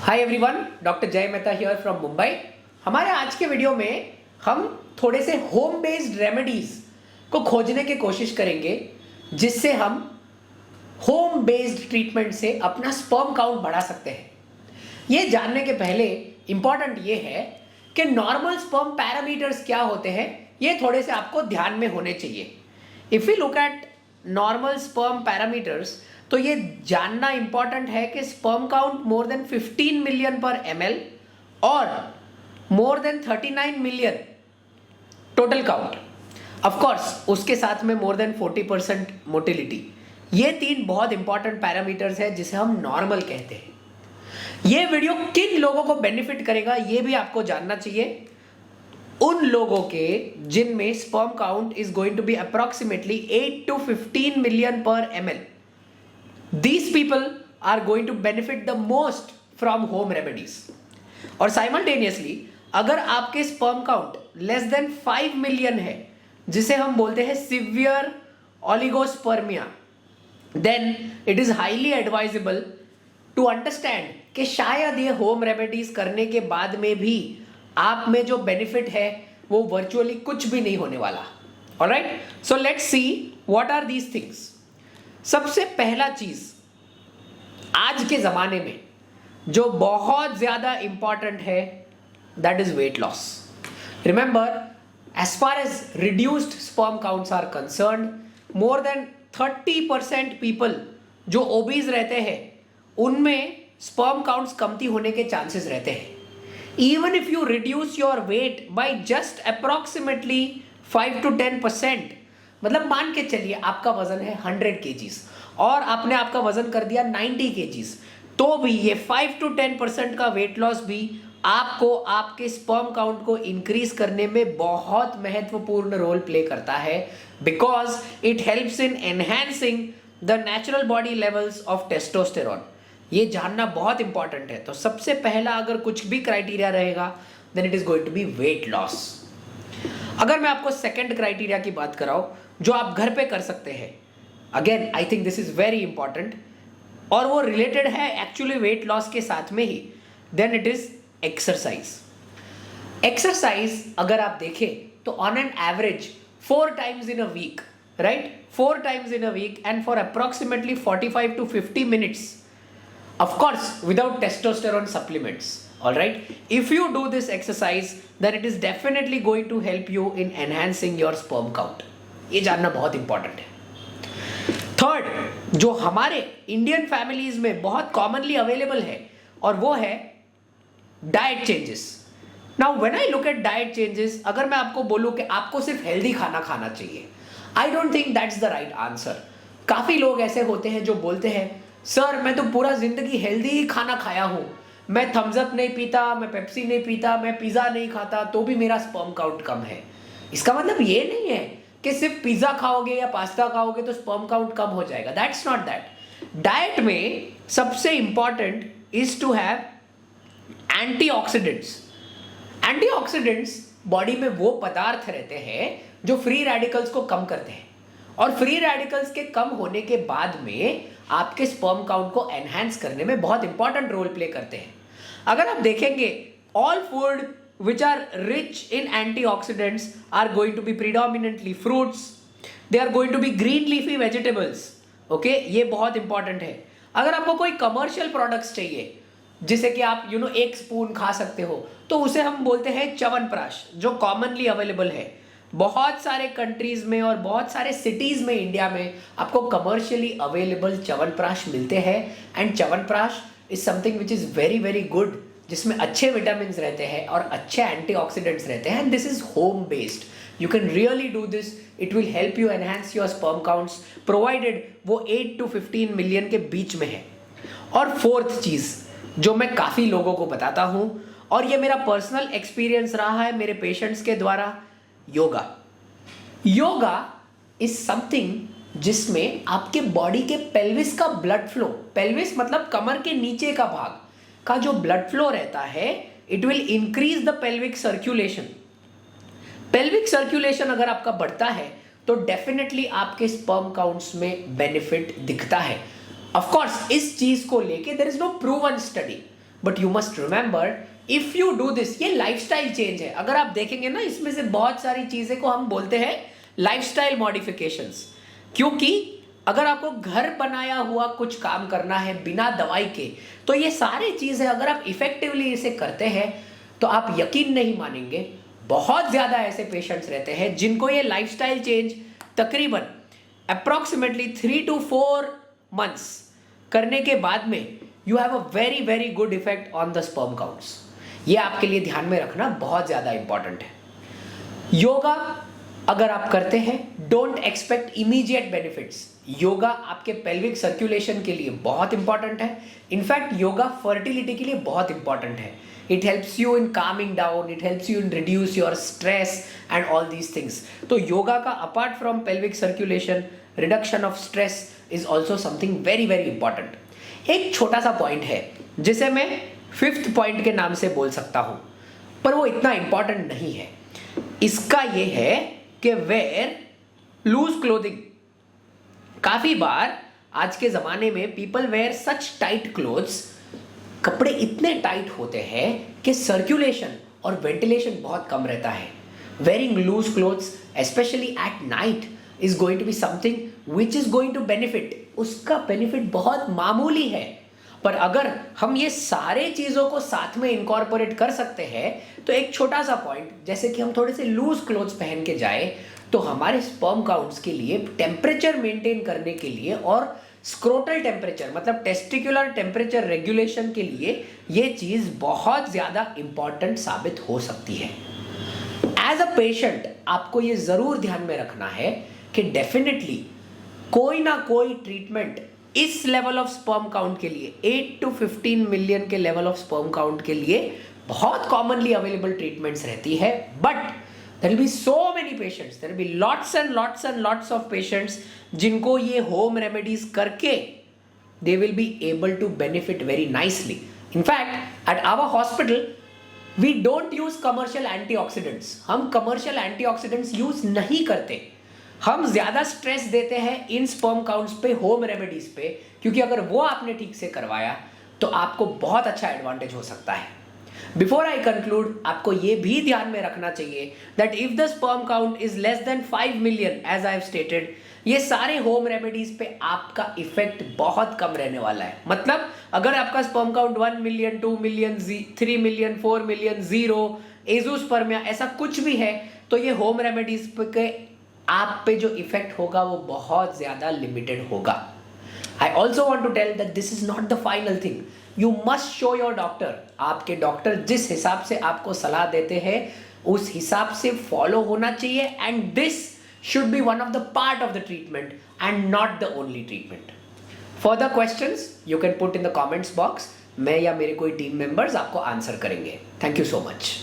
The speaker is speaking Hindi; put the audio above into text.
हाय एवरीवन, डॉक्टर जय मेहता हियर फ्रॉम मुंबई। हमारे आज के वीडियो में हम थोड़े से होम बेस्ड रेमेडीज को खोजने की कोशिश करेंगे जिससे हम होम बेस्ड ट्रीटमेंट से अपना स्पर्म काउंट बढ़ा सकते हैं। ये जानने के पहले इंपॉर्टेंट ये है कि नॉर्मल स्पर्म पैरामीटर्स क्या होते हैं, ये थोड़े से आपको ध्यान में होने चाहिए। If you look at normal sperm parameters तो ये जानना इंपॉर्टेंट है कि sperm count more than 15 million पर ml और more than 39 million total count, of course उसके साथ में मोर देन 40% मोटिलिटी। ये तीन बहुत इंपॉर्टेंट पैरामीटर्स है जिसे हम नॉर्मल कहते हैं। ये वीडियो किन लोगों को बेनिफिट करेगा ये भी आपको जानना चाहिए। उन लोगों के जिनमें sperm count is going to be approximately 8 to 15 million पर ml। These people are going to benefit the most from home remedies। और simultaneously अगर आपके sperm count less than 5 million है, जिसे हम बोलते हैं severe oligospermia, then it is highly advisable to understand कि शायद ये होम रेमेडीज करने के बाद में भी आप में जो बेनिफिट है वो वर्चुअली कुछ भी नहीं होने वाला। Alright, so let's see what are these things. सबसे पहला चीज आज के जमाने में जो बहुत ज्यादा इंपॉर्टेंट है that is weight loss. Remember, as far as reduced sperm counts are concern, more than 30% people जो ओबीज रहते हैं उनमें स्पर्म काउंट्स कमती होने के चांसेस रहते हैं। Even if you reduce your weight by just approximately 5 to 10%, मतलब मान के चलिए आपका वजन है 100 kgs और आपने आपका वजन कर दिया 90 kgs, तो भी ये 5 to 10% का वेट लॉस भी आपको आपके स्पर्म काउंट को इंक्रीज करने में बहुत महत्वपूर्ण रोल प्ले करता है, because it helps in enhancing the natural body levels of testosterone. ये जानना बहुत इंपॉर्टेंट है। तो सबसे पहला अगर कुछ भी क्राइटेरिया रहेगा then it is going to be weight loss. अगर मैं आपको सेकंड क्राइटेरिया की बात कराऊं जो आप घर पे कर सकते हैं, again I think this is very important और वो रिलेटेड है एक्चुअली वेट लॉस के साथ में ही, then it is exercise. Exercise अगर आप देखें तो on an average 4 times in a week, right? 4 times in a week and for approximately 45 to 50 minutes, of course without testosterone supplements. All right, if you do this exercise then it is definitely going to help you in enhancing your sperm count। ये जानना बहुत इंपॉर्टेंट है। थर्ड, जो हमारे इंडियन फैमिलीज में बहुत कॉमनली अवेलेबल है और वो है diet changes. Now when I look at diet changes, अगर मैं आपको बोलूं कि आपको सिर्फ हेल्दी खाना खाना चाहिए, I don't think that's the right answer. काफी लोग ऐसे होते हैं जो बोलते हैं सर मैं तो पूरा जिंदगी हेल्दी ही खाना खाया हूं, मैं थम्स अप नहीं पीता, मैं पेप्सी नहीं पीता, मैं पिज्जा नहीं खाता, तो भी मेरा स्पर्म काउंट कम है। इसका मतलब ये नहीं है कि सिर्फ पिज्जा खाओगे या पास्ता खाओगे तो स्पर्म काउंट कम हो जाएगा। That's not that. डाइट में सबसे important is to have antioxidants. Antioxidants body में वो पदार्थ रहते हैं जो फ्री रेडिकल्स को कम करते हैं और फ्री रेडिकल्स के कम होने के बाद में आपके स्पर्म काउंट को एनहांस करने में बहुत इंपॉर्टेंट रोल प्ले करते हैं। अगर आप देखेंगे all food which are rich in antioxidants are going to be predominantly fruits, they are going to be green leafy vegetables। okay, ये बहुत इंपॉर्टेंट है। अगर आपको कोई कमर्शियल प्रोडक्ट्स चाहिए जिसे कि आप एक स्पून खा सकते हो, तो उसे हम बोलते हैं च्यवनप्राश, जो कॉमनली अवेलेबल है बहुत सारे कंट्रीज में और बहुत सारे सिटीज में इंडिया में आपको कमर्शियली अवेलेबल च्यवनप्राश मिलते हैं। And chyawanprash is something which is very very good, जिसमें अच्छे विटामिन रहते हैं और अच्छे एंटीऑक्सीडेंट्स रहते हैं। And this is home based, you can really do this, it will help you enhance your sperm counts provided वो 8 to 15 मिलियन के बीच में है। और फोर्थ चीज जो मैं काफी लोगों को बताता हूं और ये मेरा पर्सनल एक्सपीरियंस रहा है मेरे पेशेंट्स के द्वारा, योगा। योगा इज समथिंग जिसमें आपके बॉडी के पेल्विस का ब्लड फ्लो, पेल्विस मतलब कमर के नीचे का भाग का जो ब्लड फ्लो रहता है, it will increase the pelvic circulation. Pelvic circulation अगर आपका बढ़ता है तो डेफिनेटली आपके स्पर्म काउंट्स में बेनिफिट दिखता है। ऑफ कोर्स इस चीज को लेके there is no proven study, but you must remember if you do this, ये लाइफस्टाइल चेंज है। अगर आप देखेंगे ना, इसमें से बहुत सारी चीजें को हम बोलते हैं लाइफस्टाइल मॉडिफिकेशंस, क्योंकि अगर आपको घर बनाया हुआ कुछ काम करना है बिना दवाई के, तो ये सारी चीजें अगर आप इफेक्टिवली इसे करते हैं तो आप यकीन नहीं मानेंगे, बहुत ज्यादा ऐसे पेशेंट्स रहते हैं जिनको ये लाइफस्टाइल चेंज तकरीबन अप्रॉक्सीमेटली 3 to 4 months करने के बाद में you have a very very good effect on the sperm counts. ये आपके लिए ध्यान में रखना बहुत ज्यादा इंपॉर्टेंट है। योगा अगर आप करते हैं, don't expect immediate benefits. Yoga आपके पेल्विक सर्कुलेशन के लिए बहुत इंपॉर्टेंट है। इनफैक्ट योगा फर्टिलिटी के लिए बहुत इंपॉर्टेंट है। It helps you in Kameng down, it helps you in reduce your stress and all these things. तो योगा का apart from pelvic circulation, reduction of stress is also something very very important. एक छोटा सा पॉइंट है जिसे मैं 5th पॉइंट के नाम से बोल सकता हूं, पर वो इतना इंपॉर्टेंट नहीं है। इसका ये है कि वेयर लूज क्लोथिंग। काफी बार आज के जमाने में people wear such tight clothes, कपड़े इतने टाइट होते हैं कि सर्कुलेशन और वेंटिलेशन बहुत कम रहता है। Wearing loose clothes specially at night is going to be something which is going to benefit. उसका बेनिफिट बहुत मामूली है, पर अगर हम ये सारे चीजों को साथ में इनकॉर्पोरेट कर सकते हैं तो एक छोटा सा पॉइंट, जैसे कि हम थोड़े से लूज क्लोथ्स पहन के जाए, तो हमारे स्पर्म काउंट्स के लिए टेम्परेचर मेंटेन करने के लिए और स्क्रोटल टेम्परेचर मतलब टेस्टिकुलर टेम्परेचर रेगुलेशन के लिए ये चीज बहुत ज्यादा इंपॉर्टेंट साबित हो सकती है। एज अ पेशेंट आपको ये जरूर ध्यान में रखना है कि डेफिनेटली कोई ना कोई ट्रीटमेंट इस लेवल ऑफ स्पर्म काउंट के लिए 8 to 15 मिलियन के लेवल ऑफ स्पर्म काउंट के लिए बहुत कॉमनली अवेलेबल ट्रीटमेंट्स रहती है। But there will be so many patients, there will be lots and lots and lots of patients जिनको ये home remedies करके they will be able to benefit very nicely. In fact, at our hospital we don't use commercial antioxidants. हम commercial antioxidants use नहीं करते। हम ज्यादा स्ट्रेस देते हैं इन स्पर्म काउंट्स पे, होम रेमेडीज पे, क्योंकि अगर वो आपने ठीक से करवाया तो आपको बहुत अच्छा एडवांटेज हो सकता है। बिफोर आई कंक्लूड, आपको ये भी ध्यान में रखना चाहिए that if the sperm count is less than 5 million as I have stated, ये सारे होम रेमेडीज पे आपका इफेक्ट बहुत कम रहने वाला है। मतलब अगर आपका sperm count 1 million, 2 million, 3 million, 4 million, 0 azoospermia ऐसा कुछ भी है, तो ये होम रेमेडीज पे आप पे जो इफेक्ट होगा वो बहुत ज्यादा लिमिटेड होगा। I also want to tell that this is not the final thing. You must show your doctor. आपके डॉक्टर जिस हिसाब से आपको सलाह देते हैं उस हिसाब से फॉलो होना चाहिए, and this should be one of the part of the treatment and not the only treatment. Further questions you can put in the comments box. मैं या मेरे कोई टीम मेंबर्स आपको आंसर करेंगे। Thank you so much.